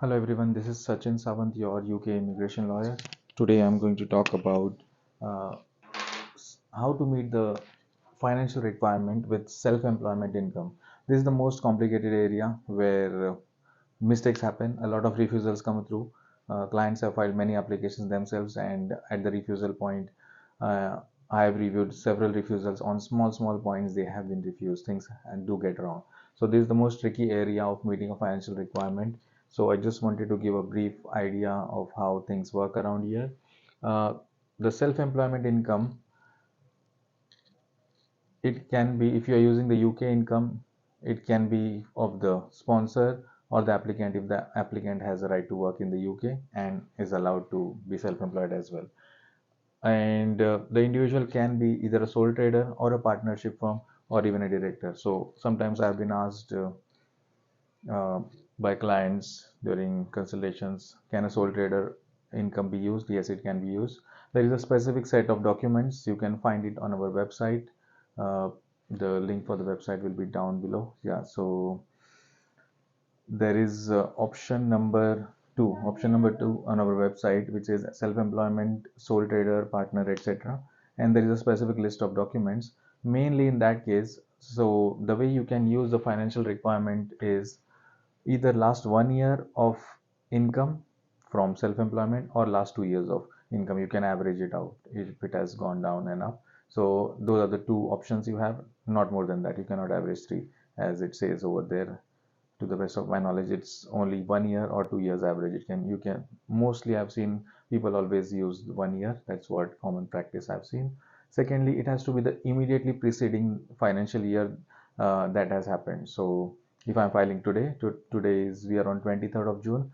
Hello everyone, this is Sachin Sawant, your UK immigration lawyer. Today I'm going to talk about uh, how to meet the financial requirement with self-employment income. This is the most complicated area where mistakes happen. A lot of refusals come through. Clients have filed many applications themselves, and at the refusal point, uh, I have reviewed several refusals on small points. They have been refused. Things and do get wrong. So this is the most tricky area of meeting a financial requirement. So I just wanted to give a brief idea of how things work around here. Uh, the self-employment income, it can be, if you are using the UK income, it can be of the sponsor or the applicant if the applicant has a right to work in the UK and is allowed to be self-employed as well. And the individual can be either a sole trader or a partnership firm or even a director. So sometimes I've been asked uh, by clients during consultations, can a sole trader income be used? Yes, it can be used. There is a specific set of documents. You can find it on our website. Uh, the link for the website will be down below. Yeah, so there is option number two on our website, which is self-employment, sole trader, partner, etc. And there is a specific list of documents. Mainly in that case, so the way you can use the financial requirement is either last 1 year of income from self-employment or last 2 years of income. You can average it out if it has gone down and up. So those are the two options you have, not more than that. You cannot average three, as it says over there. To the best of my knowledge, it's only 1 year or 2 years average. You can mostly, I've seen people always use 1 year. That's what common practice I've seen. Secondly, it has to be the immediately preceding financial year that has happened. So if I'm filing today, today is, we are on 23rd of June.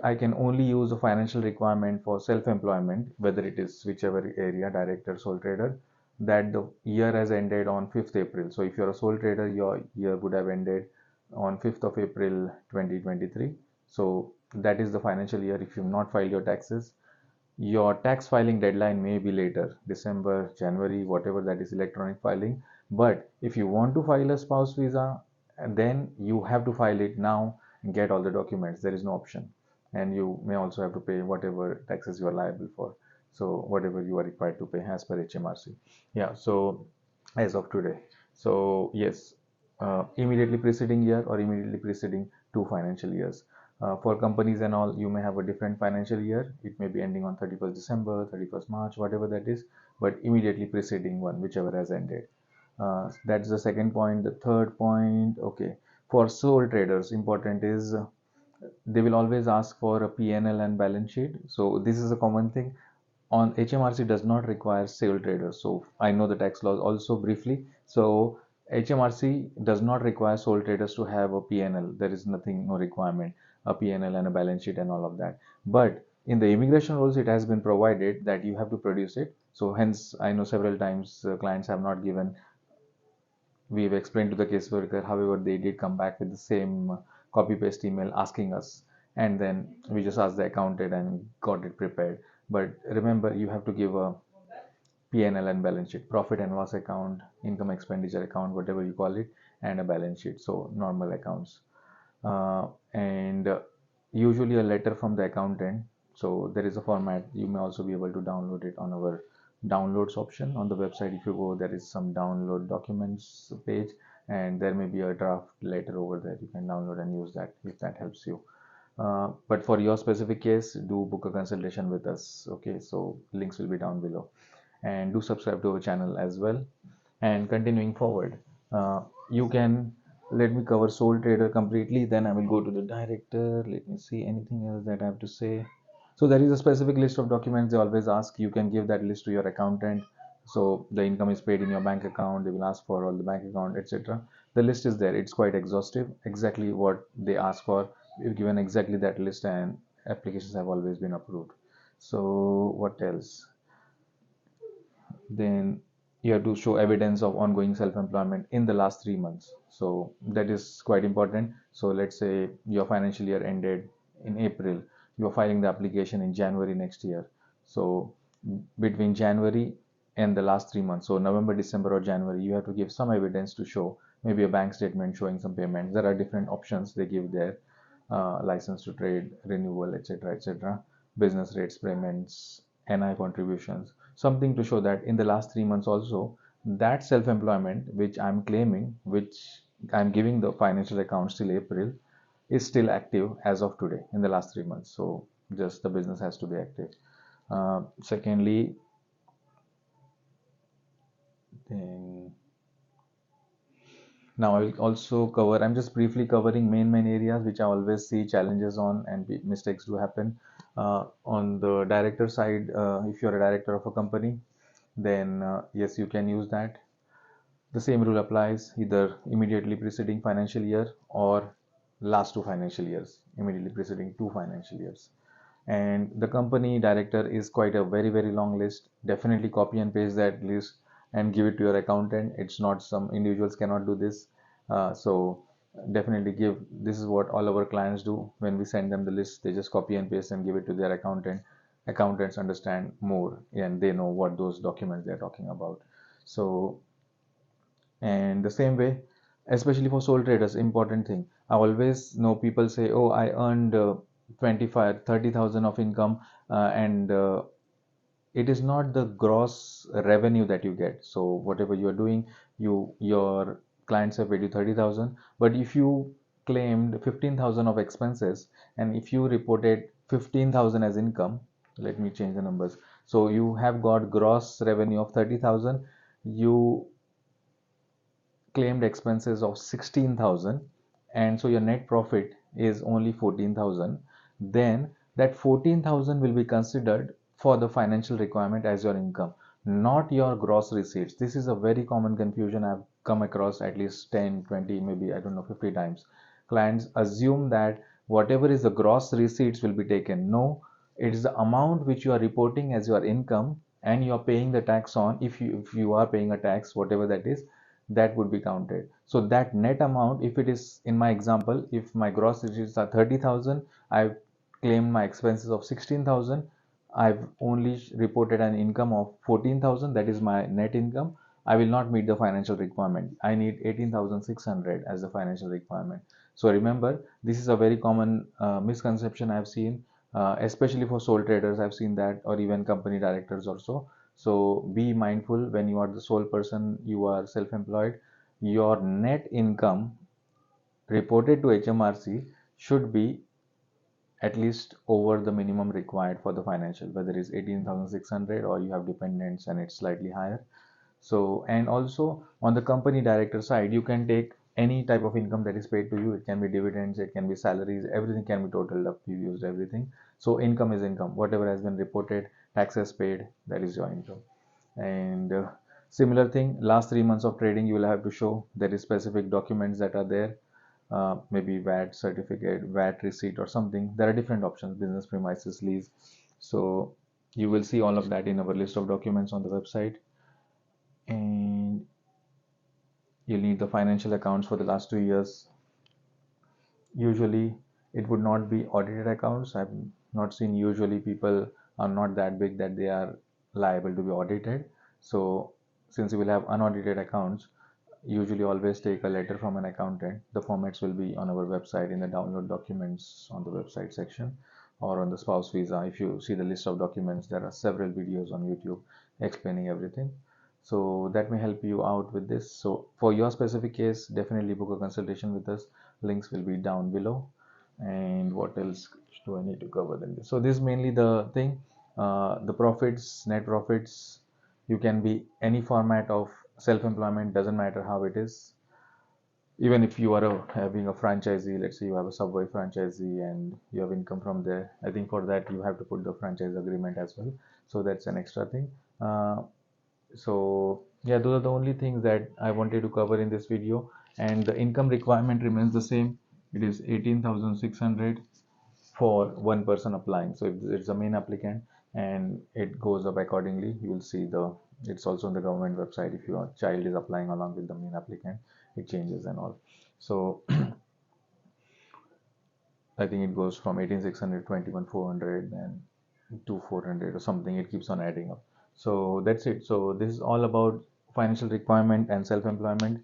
I can only use a financial requirement for self-employment, whether it is whichever area, director, sole trader, that the year has ended on 5th April. So if you're a sole trader, your year would have ended on 5th of April 2023. So that is the financial year. If you've not filed your taxes, your tax filing deadline may be later, December, January, whatever, that is electronic filing. But if you want to file a spouse visa, then you have to file it now and get all the documents. There is no option. And you may also have to pay whatever taxes you are liable for. So whatever you are required to pay as per HMRC. Yeah, so as of today. So yes, immediately preceding year or immediately preceding 2 financial years. For companies and all, you may have a different financial year. It may be ending on 31st December, 31st March, whatever that is, but immediately preceding one, whichever has ended. That's the second point. The third point, okay, for sole traders, important is they will always ask for a P&L and balance sheet. So this is a common thing. On HMRC does not require sole traders. So I know the tax laws also briefly. So HMRC does not require sole traders to have a P&L. There is nothing, no requirement, a P&L and a balance sheet and all of that. But in the immigration rules, it has been provided that you have to produce it. So hence, I know several times clients have not given. We've explained to the caseworker, however, they did come back with the same copy paste email asking us, and then we just asked the accountant and got it prepared. But remember, you have to give a P&L and balance sheet, profit and loss account, income expenditure account, whatever you call it, and a balance sheet. So normal accounts, and usually a letter from the accountant. So there is a format. You may also be able to download it on our downloads option on the website. If you go, there is some download documents page, and there may be a draft letter over there. You can download and use that if that helps you. But for your specific case, do book a consultation with us. Okay, so links will be down below, and do subscribe to our channel as well. And continuing forward, you can, let me cover sole trader completely, then I will go to the director. Let me see anything else that I have to say. So there is a specific list of documents they always ask. You can give that list to your accountant. So the income is paid in your bank account, they will ask for all the bank account, etc. The list is there. It's quite exhaustive, exactly what they ask for. We've given exactly that list, and applications have always been approved. So what else? Then you have to show evidence of ongoing self-employment in the last 3 months. So that is quite important. So let's say your financial year ended in April, you're filing the application in January next year. So between January and the last 3 months, so November, December, or January, you have to give some evidence to show, maybe a bank statement showing some payments. There are different options they give there. license to trade, renewal, etc., etc., business rates, payments, NI contributions, something to show that in the last 3 months also, that self-employment which I'm claiming, which I'm giving the financial accounts till April, is still active as of today in the last 3 months. So just the business has to be active. Secondly, then now I will also cover, I'm just briefly covering main areas which I always see challenges on and mistakes do happen. On the director side, if you're a director of a company, then yes, you can use that. The same rule applies either immediately preceding financial year or last 2 financial years, immediately preceding 2 financial years. And the company director is quite a very long list. Definitely copy and paste that list and give it to your accountant. It's not, some individuals cannot do this. So definitely give, this is what all our clients do. When we send them the list, they just copy and paste and give it to their accountant. Accountants understand more and they know what those documents they're talking about. So, and the same way, especially for sole traders, important thing, I always know people say, oh, I earned 25 30,000 of income, and it is not the gross revenue that you get. So whatever you are doing, your clients have paid you 30,000, but if you claimed 15,000 of expenses and if you reported 15,000 as income, let me change the numbers. So you have got gross revenue of 30,000, you claimed expenses of 16,000, and so your net profit is only 14,000, then that 14,000 will be considered for the financial requirement as your income, not your gross receipts. This is a very common confusion I've come across at least 10, 20, maybe I don't know, 50 times. Clients assume that whatever is the gross receipts will be taken. No, it is the amount which you are reporting as your income and you are paying the tax on. If you are paying a tax, whatever that is, that would be counted. So that net amount, if it is, in my example, if my gross receipts are 30,000, I've claimed my expenses of 16,000, I've only reported an income of 14,000, that is my net income, I will not meet the financial requirement. I need 18,600 as the financial requirement. So remember, this is a very common misconception I've seen, especially for sole traders. I've seen that, or even company directors also. So be mindful when you are the sole person, you are self-employed, your net income reported to HMRC should be at least over the minimum required for the financial, whether it's 18,600 or you have dependents and it's slightly higher. So, and also on the company director side, you can take any type of income that is paid to you. It can be dividends, it can be salaries, everything can be totaled up. You used everything. So income is income. Whatever has been reported, taxes paid, that is your income. And similar thing, last 3 months of trading, you will have to show there is specific documents that are there. Maybe VAT certificate, VAT receipt or something. There are different options, business premises lease. So you will see all of that in our list of documents on the website. And you'll need the financial accounts for the last 2 years. Usually it would not be audited accounts. I've not seen, usually people are not that big that they are liable to be audited. So since you will have unaudited accounts, usually always take a letter from an accountant. The formats will be on our website in the download documents on the website section, or on the spouse visa. If you see the list of documents, there are several videos on YouTube explaining everything. So that may help you out with this. So for your specific case, definitely book a consultation with us. Links will be down below. And what else do I need to cover in this? So this is mainly the thing. The profits, net profits, you can be any format of self-employment, doesn't matter how it is. Even if you are having a franchisee, let's say you have a Subway franchisee and you have income from there, I think for that you have to put the franchise agreement as well. So that's an extra thing. So yeah, those are the only things that I wanted to cover in this video, and the income requirement remains the same. It is 18,600 for one person applying. So if it's a main applicant, and it goes up accordingly, you will see the, it's also on the government website. If your child is applying along with the main applicant, it changes and all. So I think it goes from 18,600, 21,400, and 2,400 or something. It keeps on adding up. So that's it. So this is all about financial requirement and self-employment.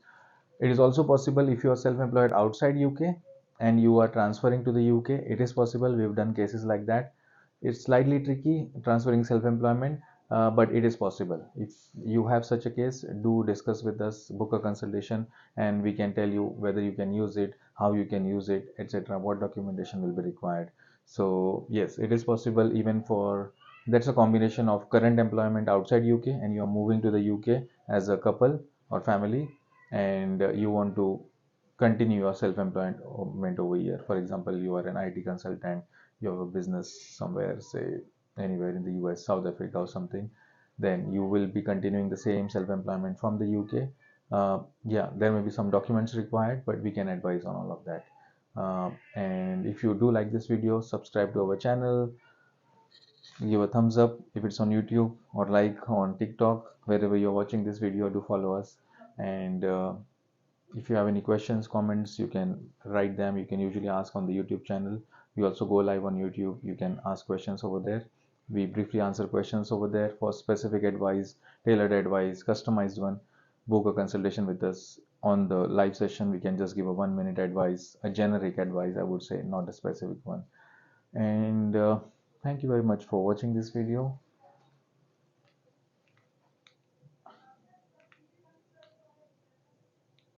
It is also possible if you are self-employed outside UK, and you are transferring to the UK, it is possible. We've done cases like that. It's slightly tricky transferring self-employment, but it is possible. If you have such a case, do discuss with us, book a consultation, and we can tell you whether you can use it, how you can use it, etc., what documentation will be required. So yes, it is possible even for, that's a combination of current employment outside UK and you are moving to the UK as a couple or family, and you want to continue your self-employment over here. For example, you are an IT consultant, you have a business somewhere, say anywhere in the US, South Africa or something, then you will be continuing the same self-employment from the UK. Yeah, there may be some documents required, but we can advise on all of that. And if you do like this video, subscribe to our channel, give a thumbs up if it's on YouTube, or like on TikTok, wherever you're watching this video, do follow us. And if you have any questions, comments, you can write them. You can usually ask on the YouTube channel. We also go live on YouTube. You can ask questions over there. We briefly answer questions over there. For specific advice, tailored advice, customized one, book a consultation with us. On the live session, we can just give a 1 minute advice, a generic advice, I would say, not a specific one. And thank you very much for watching this video.